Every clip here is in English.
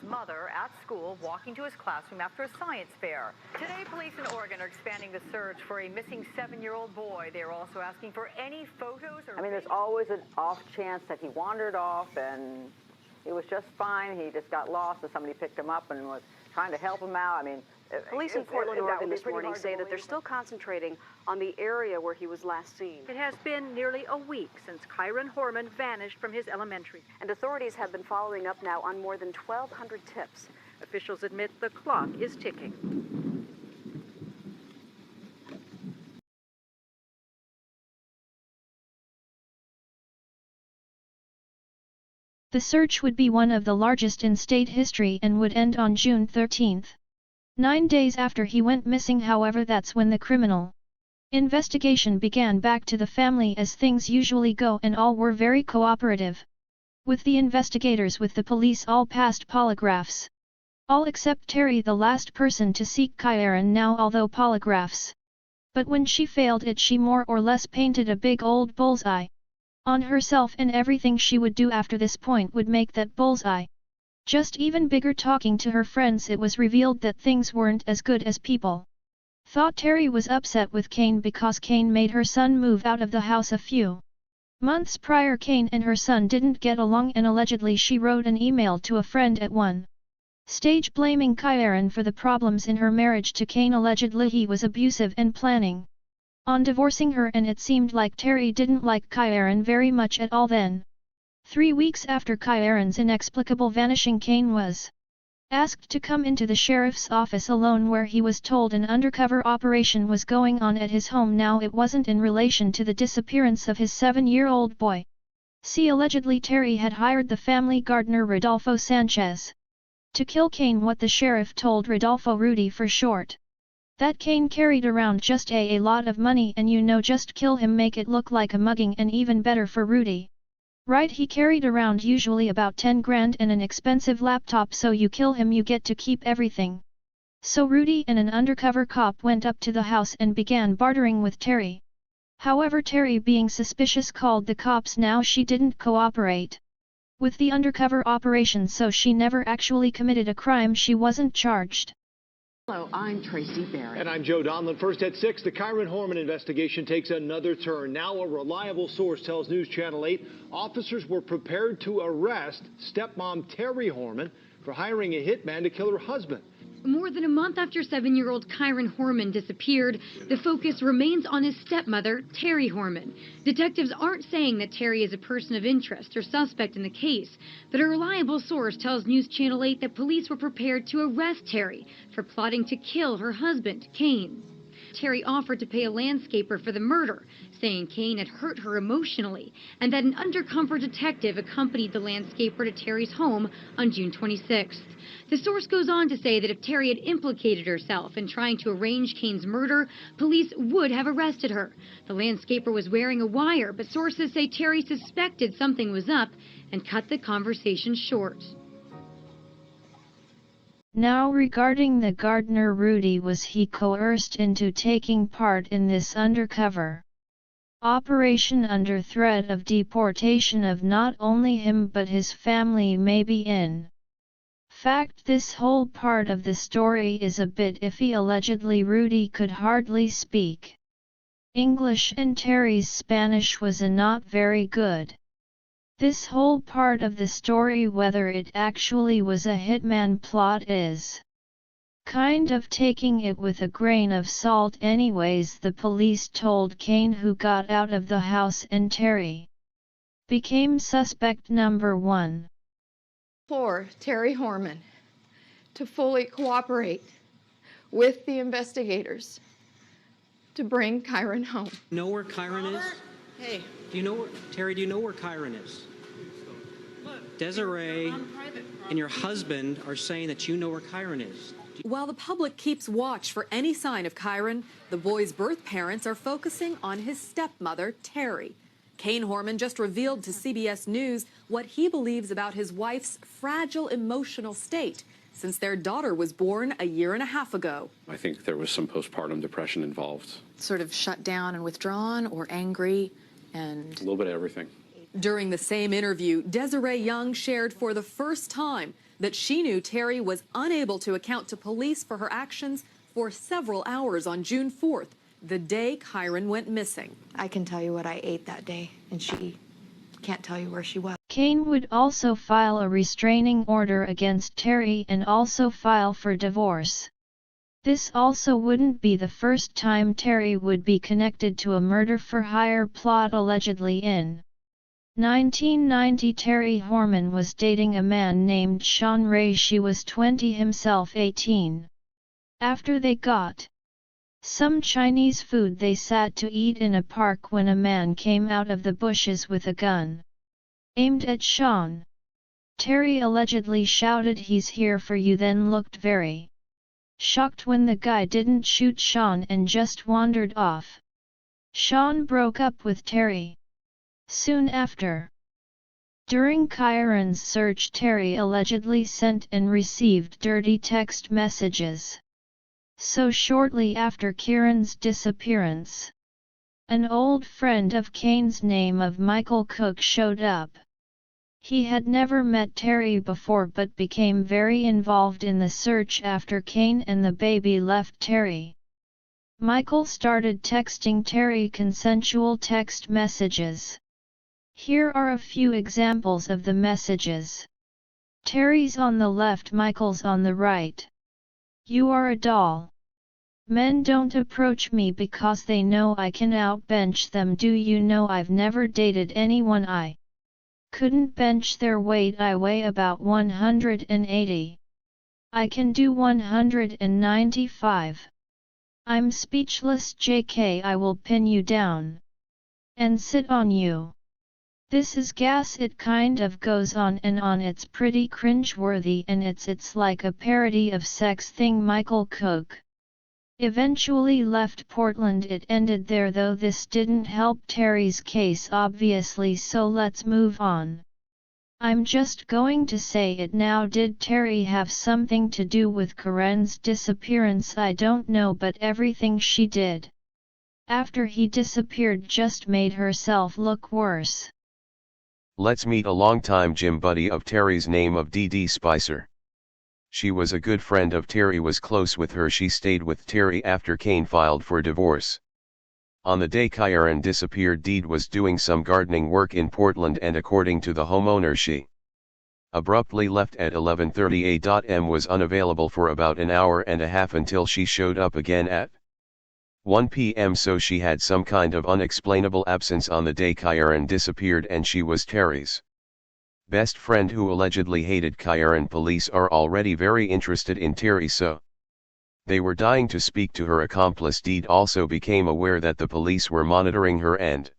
mother at school walking to his classroom after a science fair. Today, police in Oregon are expanding the search for a missing 7-year-old boy. They're also asking for any photos or... there's always an off chance that he wandered off and he was just fine. He just got lost and somebody picked him up and was trying to help him out. Police in Portland, Oregon this morning say that they're still concentrating on the area where he was last seen. It has been nearly a week since Kyron Horman vanished from his elementary. And authorities have been following up now on more than 1,200 tips. Officials admit the clock is ticking. The search would be one of the largest in state history and would end on June 13th. 9 days after he went missing, however, that's when the criminal investigation began back to the family, as things usually go, and all were very cooperative. With the investigators, with the police, all passed polygraphs. All except Terry, the last person to seek Kyron now, although polygraphs. But when she failed it, she more or less painted a big old bullseye on herself, and everything she would do after this point would make that bullseye just even bigger. Talking to her friends, it was revealed that things weren't as good as people thought. Terry was upset with Kane because Kane made her son move out of the house a few months prior. Kane and her son didn't get along, and allegedly she wrote an email to a friend at one stage blaming Kyron for the problems in her marriage to Kane. Allegedly he was abusive and planning on divorcing her, and it seemed like Terry didn't like Kyron very much at all then. 3 weeks after Kyron's inexplicable vanishing, Kane was asked to come into the sheriff's office alone, where he was told an undercover operation was going on at his home. Now it wasn't in relation to the disappearance of his 7-year-old boy. See, allegedly Terry had hired the family gardener Rodolfo Sanchez to kill Kane, what the sheriff told Rodolfo, Rudy for short. That Kane carried around just a lot of money, and just kill him, make it look like a mugging, and even better for Rudy. Right, he carried around usually about 10 grand and an expensive laptop, so you kill him, you get to keep everything. So Rudy and an undercover cop went up to the house and began bartering with Terry. However, Terry, being suspicious, called the cops. Now she didn't cooperate with the undercover operation, so she never actually committed a crime. She wasn't charged. Hello, I'm Tracy Barrett. And I'm Joe Donlin. First at 6, the Kyron Horman investigation takes another turn. Now a reliable source tells News Channel 8 officers were prepared to arrest stepmom Terry Horman for hiring a hitman to kill her husband. More than a month after 7-year-old Kyron Horman disappeared, the focus remains on his stepmother, Terry Horman. Detectives aren't saying that Terry is a person of interest or suspect in the case, but a reliable source tells News Channel 8 that police were prepared to arrest Terry for plotting to kill her husband, Kane. Terry offered to pay a landscaper for the murder, saying Kane had hurt her emotionally, and that an undercover detective accompanied the landscaper to Terry's home on June 26th. The source goes on to say that if Terry had implicated herself in trying to arrange Kane's murder, police would have arrested her. The landscaper was wearing a wire, but sources say Terry suspected something was up and cut the conversation short. Now, regarding the gardener Rudy, was he coerced into taking part in this undercover operation under threat of deportation of not only him but his family? Maybe. In fact, this whole part of the story is a bit iffy. Allegedly Rudy could hardly speak English, and Terry's Spanish was not very good. This whole part of the story, whether it actually was a hitman plot, is kind of taking it with a grain of salt. Anyways, the police told Kane, who got out of the house, and Terry became suspect number 1. For Terry Horman to fully cooperate with the investigators to bring Kyron home. Know where Kyron is? Hey. Do you know where, Terry, do you know where Kyron is? Desiree and your husband are saying that you know where Kyron is. While the public keeps watch for any sign of Kyron, the boy's birth parents are focusing on his stepmother, Terry. Kane Horman just revealed to CBS News what he believes about his wife's fragile emotional state since their daughter was born a year and a half ago. I think there was some postpartum depression involved. Sort of shut down and withdrawn, or angry, and... A little bit of everything. During the same interview, Desiree Young shared for the first time that she knew Terry was unable to account to police for her actions for several hours on June 4th, the day Kyron went missing. I can tell you what I ate that day, and she can't tell you where she was. Kane would also file a restraining order against Terry and also file for divorce. This also wouldn't be the first time Terry would be connected to a murder-for-hire plot allegedly in 1990. Terry Horman was dating a man named Sean Ray. She was 20, himself 18. After they got some Chinese food, they sat to eat in a park when a man came out of the bushes with a gun aimed at Sean. Terry allegedly shouted, "He's here for you," then looked very shocked when the guy didn't shoot Sean and just wandered off. Sean broke up with Terry soon after. During Kyron's search, Terry allegedly sent and received dirty text messages. So shortly after Kyron's disappearance, an old friend of Kane's name of Michael Cook showed up. He had never met Terry before but became very involved in the search after Kane and the baby left Terry. Michael started texting Terry consensual text messages. Here are a few examples of the messages. Terry's on the left, Michael's on the right. "You are a doll. Men don't approach me because they know I can outbench them. Do you know I've never dated anyone I couldn't bench their weight. I weigh about 180. I can do 195. I'm speechless. JK, I will pin you down and sit on you. This is gas." It kind of goes on and on. It's pretty cringeworthy, and it's like a parody of sex thing. Michael Cook eventually left Portland. It ended there, though this didn't help Terry's case obviously, so let's move on. I'm just going to say it now. Did Terry have something to do with Kyron's disappearance? I don't know, but everything she did after he disappeared just made herself look worse. Let's meet a longtime gym buddy of Terry's name of Dee Spicer. She was a good friend of Terry, was close with her. She stayed with Terry after Kane filed for divorce. On the day Kyron disappeared, Dee was doing some gardening work in Portland, and according to the homeowner, she abruptly left at 11:30 a.m. was unavailable for about an hour and a half until she showed up again at 1 p.m. So she had some kind of unexplainable absence on the day Kyron disappeared, and she was Terry's best friend who allegedly hated Kyron. Police are already very interested in Terry, so they were dying to speak to her accomplice. Dee also became aware that the police were monitoring her and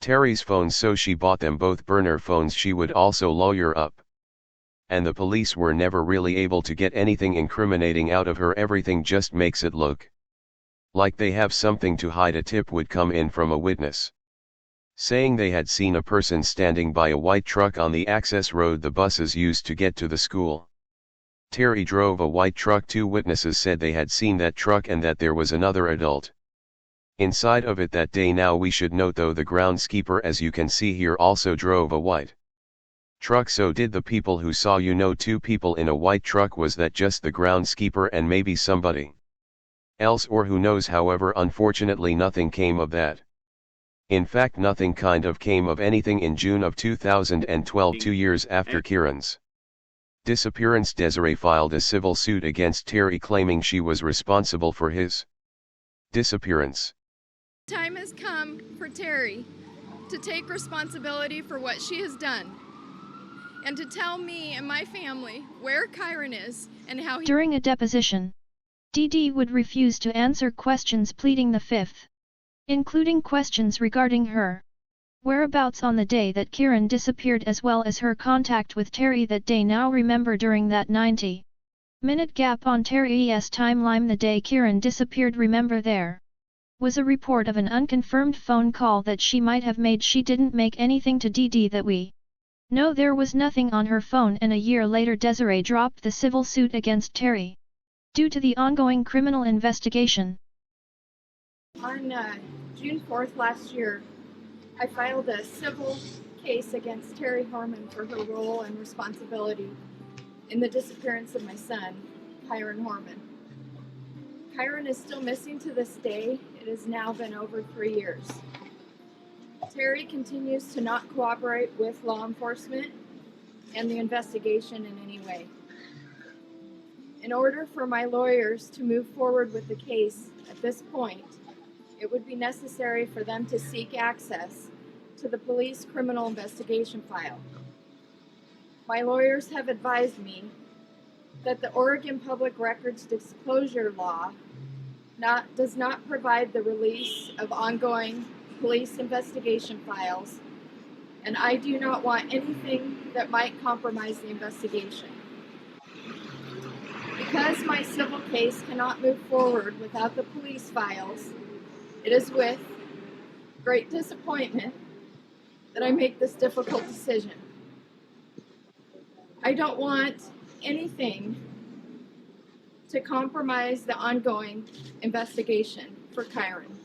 Terry's phones, so she bought them both burner phones. She would also lawyer up, and the police were never really able to get anything incriminating out of her. Everything just makes it look like they have something to hide. A tip would come in from a witness saying they had seen a person standing by a white truck on the access road the buses used to get to the school. Terry drove a white truck. 2 witnesses said they had seen that truck and that there was another adult inside of it that day. Now we should note, though, the groundskeeper, as you can see here, also drove a white truck. So did the people who saw. 2 people in a white truck. Was that just the groundskeeper and maybe somebody else, or who knows? However, unfortunately nothing came of that. In fact, nothing kind of came of anything. In June of 2012, 2 years after Kyron's disappearance, Desiree filed a civil suit against Terry claiming she was responsible for his disappearance. Time has come for Terry to take responsibility for what she has done and to tell me and my family where Kyron is and how he... During a deposition, Dee would refuse to answer questions, pleading the fifth, including questions regarding her whereabouts on the day that Kyron disappeared, as well as her contact with Terry that day. Now remember, during that 90-minute gap on Terry's timeline the day Kyron disappeared, remember there was a report of an unconfirmed phone call that she might have made. She didn't make anything to Dee that we know. There was nothing on her phone, and a year later Desiree dropped the civil suit against Terry due to the ongoing criminal investigation. On June 4th last year, I filed a civil case against Terry Horman for her role and responsibility in the disappearance of my son, Kyron Horman. Kyron is still missing to this day. It has now been over 3 years. Terry continues to not cooperate with law enforcement and the investigation in any way. In order for my lawyers to move forward with the case at this point, it would be necessary for them to seek access to the police criminal investigation file. My lawyers have advised me that the Oregon Public Records Disclosure Law does not provide the release of ongoing police investigation files, and I do not want anything that might compromise the investigation. Because my civil case cannot move forward without the police files, it is with great disappointment that I make this difficult decision. I don't want anything to compromise the ongoing investigation for Kyron.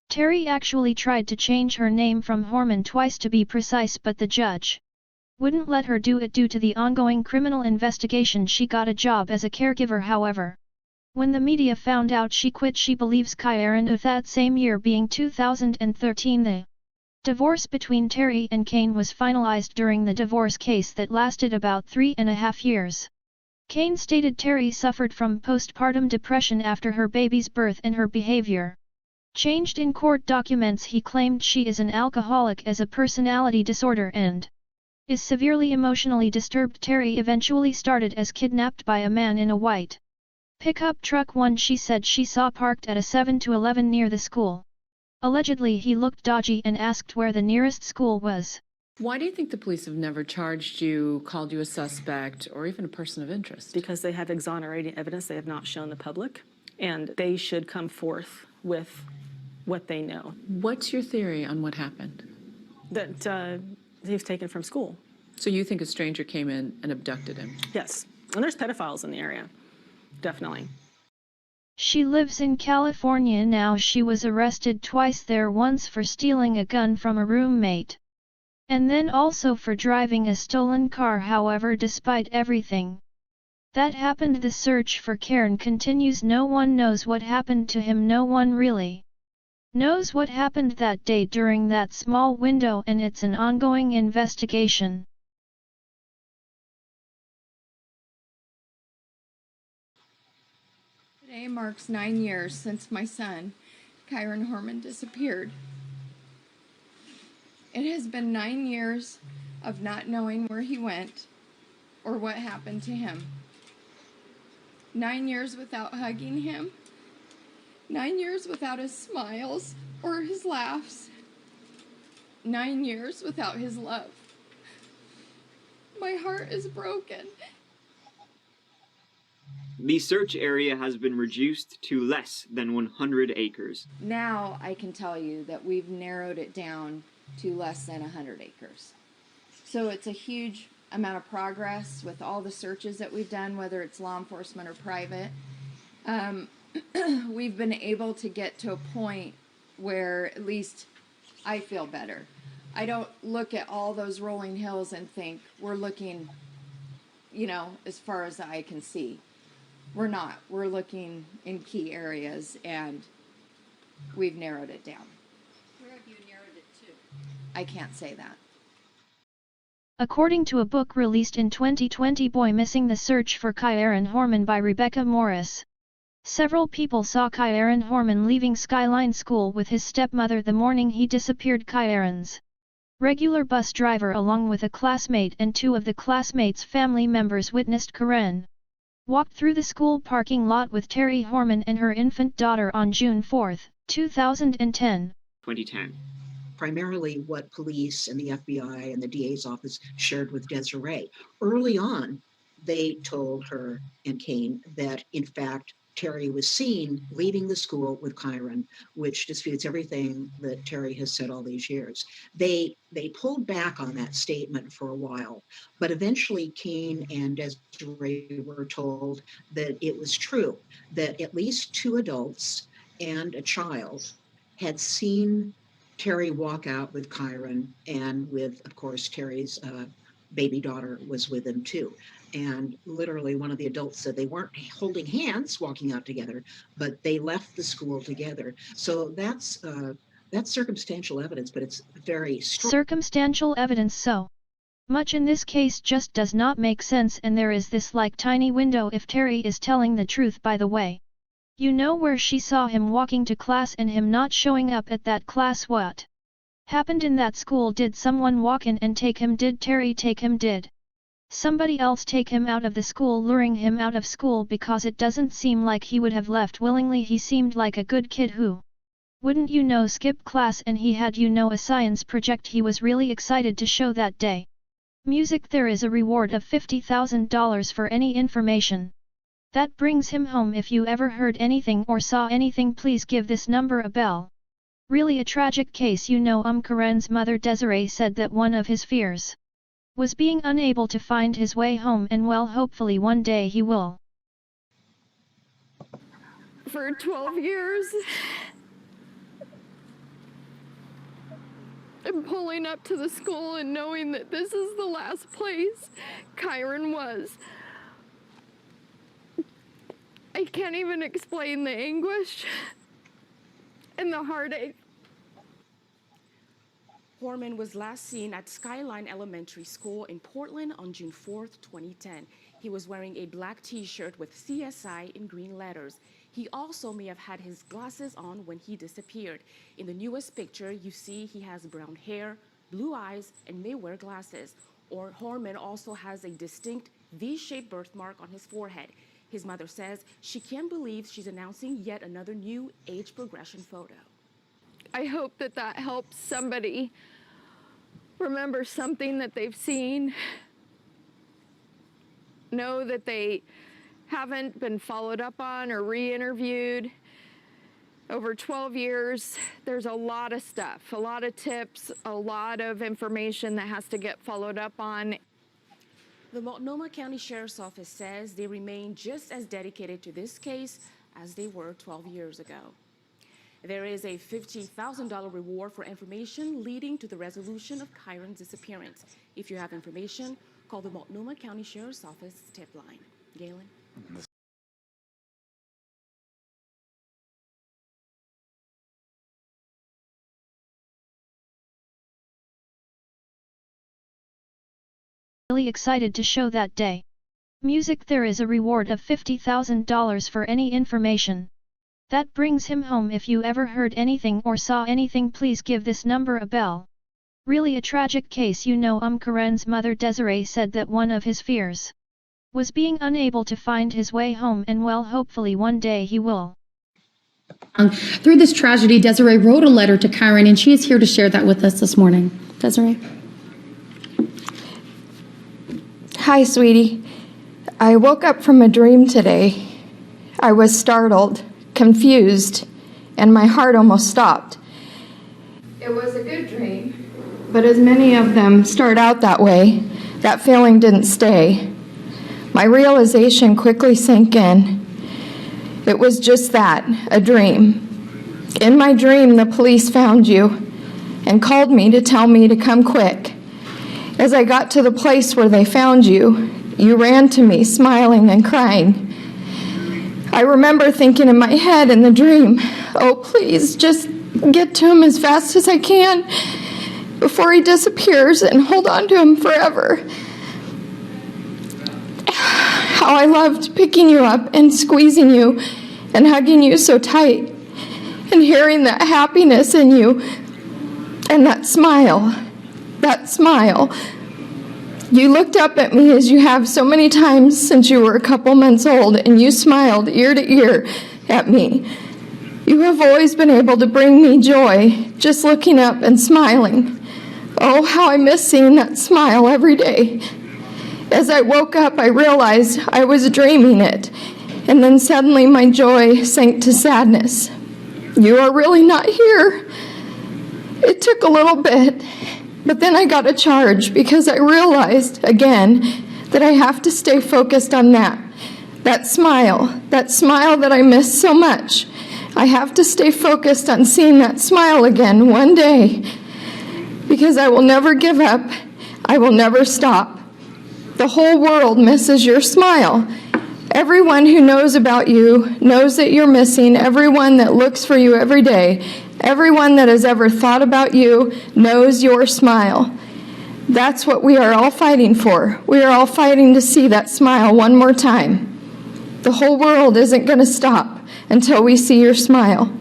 Terry actually tried to change her name from Horman twice to be precise, but the judge wouldn't let her do it due to the ongoing criminal investigation. She got a job as a caregiver, however. When the media found out she quit, she believes Kyron of that same year being 2013. The divorce between Terry and Kane was finalized during the divorce case that lasted about 3.5 years. Kane stated Terry suffered from postpartum depression after her baby's birth and her behavior changed in court documents. He claimed she is an alcoholic, as a personality disorder, and is severely emotionally disturbed. Terry eventually started as kidnapped by a man in a white pickup truck, one she said she saw parked at a 7-Eleven near the school. Allegedly, he looked dodgy and asked where the nearest school was. Why do you think the police have never charged you, called you a suspect, or even a person of interest? Because they have exonerating evidence they have not shown the public, and they should come forth with what they know. What's your theory on what happened? That he was taken from school. So you think a stranger came in and abducted him? Yes, and there's pedophiles in the area, definitely. She lives in California now. She was arrested twice there, once for stealing a gun from a roommate, and then also for driving a stolen car. However, despite everything that happened, the search for Kyron continues. No one knows what happened to him. No one really knows what happened that day during that small window, and it's an ongoing investigation. Today marks 9 years since my son, Kyron Horman, disappeared. It has been 9 years of not knowing where he went or what happened to him. 9 years without hugging him. 9 years without his smiles or his laughs. 9 years without his love. My heart is broken. The search area has been reduced to less than 100 acres. Now I can tell you that we've narrowed it down to less than 100 acres. So it's a huge amount of progress with all the searches that we've done, whether it's law enforcement or private. We've been able to get to a point where at least I feel better. I don't look at all those rolling hills and think we're looking, as far as the eye can see. We're not. We're looking in key areas, and we've narrowed it down. Where have you narrowed it to? I can't say that. According to a book released in 2020, Boy Missing: The Search for Kyron Horman by Rebecca Morris, several people saw Kyron Horman leaving Skyline School with his stepmother the morning he disappeared. Kyron's regular bus driver, along with a classmate and two of the classmates' family members, witnessed Kyron walked through the school parking lot with Terry Horman and her infant daughter on June 4, 2010. Primarily what police and the FBI and the DA's office shared with Desiree. Early on, they told her and Kane that, in fact, Terry was seen leaving the school with Kyron, which disputes everything that Terry has said all these years. They pulled back on that statement for a while, but eventually Kane and Desiree were told that it was true, that at least 2 adults and a child had seen Terry walk out with Kyron and with, of course, Terry's baby daughter was with him too. And literally one of the adults said they weren't holding hands walking out together, but they left the school together. So that's circumstantial evidence, but it's very strong. Circumstantial evidence, so much in this case just does not make sense, and there is this like tiny window if Terry is telling the truth. By the way, you know where she saw him walking to class and him not showing up at that class. What happened in that school? Did someone walk in and take him? Did Terry take him? Did somebody else take him out of the school, luring him out of school? Because it doesn't seem like he would have left willingly. He seemed like a good kid who wouldn't, you know, skip class, and he had, you know, a science project he was really excited to show that day. Music. There is a reward of $50,000 for any information that brings him home. If you ever heard anything or saw anything, please give this number a bell. Really a tragic case, you know. Kyron's mother Desiree said that one of his fears was being unable to find his way home, and well, hopefully one day he will. For 12 years, and pulling up to the school and knowing that this is the last place Kyron was. I can't even explain the anguish and the heartache. Horman was last seen at Skyline Elementary School in Portland on June 4th, 2010. He was wearing a black t-shirt with CSI in green letters. He also may have had his glasses on when he disappeared. In the newest picture, you see he has brown hair, blue eyes, and may wear glasses. Horman also has a distinct V-shaped birthmark on his forehead. His mother says she can't believe she's announcing yet another new age progression photo. I hope that that helps somebody remember something that they've seen, know that they haven't been followed up on or re-interviewed. Over 12 years, there's a lot of stuff, a lot of tips, a lot of information that has to get followed up on. The Multnomah County Sheriff's Office says they remain just as dedicated to this case as they were 12 years ago. There is a $50,000 reward for information leading to the resolution of Kyron's disappearance. If you have information, call the Multnomah County Sheriff's Office tip line. Galen? Really excited to show that day. Music. There is a reward of $50,000 for any information that brings him home. If you ever heard anything or saw anything, please give this number a bell. Really a tragic case, you know. Kyron's mother Desiree said that one of his fears was being unable to find his way home, and well, hopefully one day he will. Through this tragedy, Desiree wrote a letter to Kyron, and she is here to share that with us this morning. Desiree? Hi, sweetie. I woke up from a dream today. I was startled, confused, and my heart almost stopped. It was a good dream, but as many of them start out that way, that feeling didn't stay. My realization quickly sank in. It was just that, a dream. In my dream, the police found you and called me to tell me to come quick. As I got to the place where they found you, you ran to me, smiling and crying. I remember thinking in my head in the dream, oh, please, just get to him as fast as I can before he disappears, and hold on to him forever. How I loved picking you up and squeezing you and hugging you so tight, and hearing that happiness in you and that smile. That smile. You looked up at me as you have so many times since you were a couple months old, and you smiled ear to ear at me. You have always been able to bring me joy, just looking up and smiling. Oh, how I miss seeing that smile every day. As I woke up, I realized I was dreaming it, and then suddenly my joy sank to sadness. You are really not here. It took a little bit. But then I got a charge because I realized, again, that I have to stay focused on that smile that I miss so much. I have to stay focused on seeing that smile again one day, because I will never give up. I will never stop. The whole world misses your smile. Everyone who knows about you knows that you're missing. Everyone that looks for you every day, everyone that has ever thought about you knows your smile. That's what we are all fighting for. We are all fighting to see that smile one more time. The whole world isn't going to stop until we see your smile.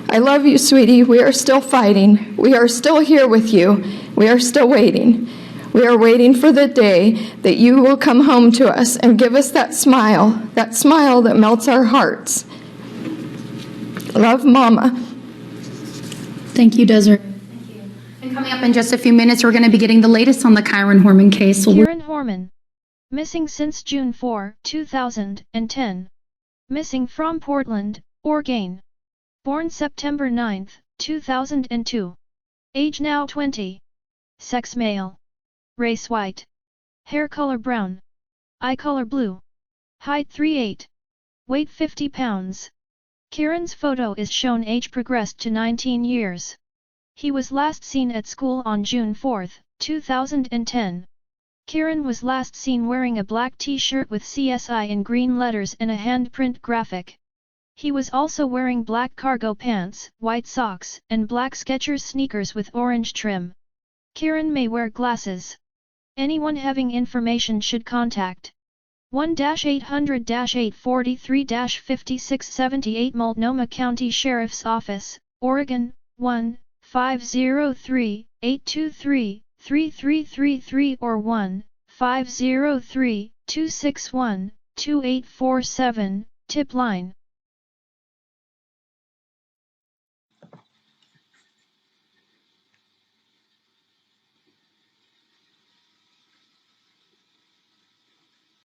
I love you, sweetie. We are still fighting. We are still here with you. We are still waiting. We are waiting for the day that you will come home to us and give us that smile that melts our hearts. Love, Mama. Thank you, Desiree. And coming up in just a few minutes, we're going to be getting the latest on the Kyron Horman case. Kyron Horman. Missing since June 4, 2010. Missing from Portland, Oregon. Born September 9, 2002. Age now 20. Sex male. Race white. Hair color brown. Eye color blue. Height 3'8". Weight 50 pounds. Kyron's photo is shown age progressed to 19 years. He was last seen at school on June 4, 2010. Kyron was last seen wearing a black t-shirt with CSI in green letters and a handprint graphic. He was also wearing black cargo pants, white socks, and black Skechers sneakers with orange trim. Kyron may wear glasses. Anyone having information should contact 1-800-843-5678 Multnomah County Sheriff's Office, Oregon, 1-503-823-3333 or 1-503-261-2847, tip line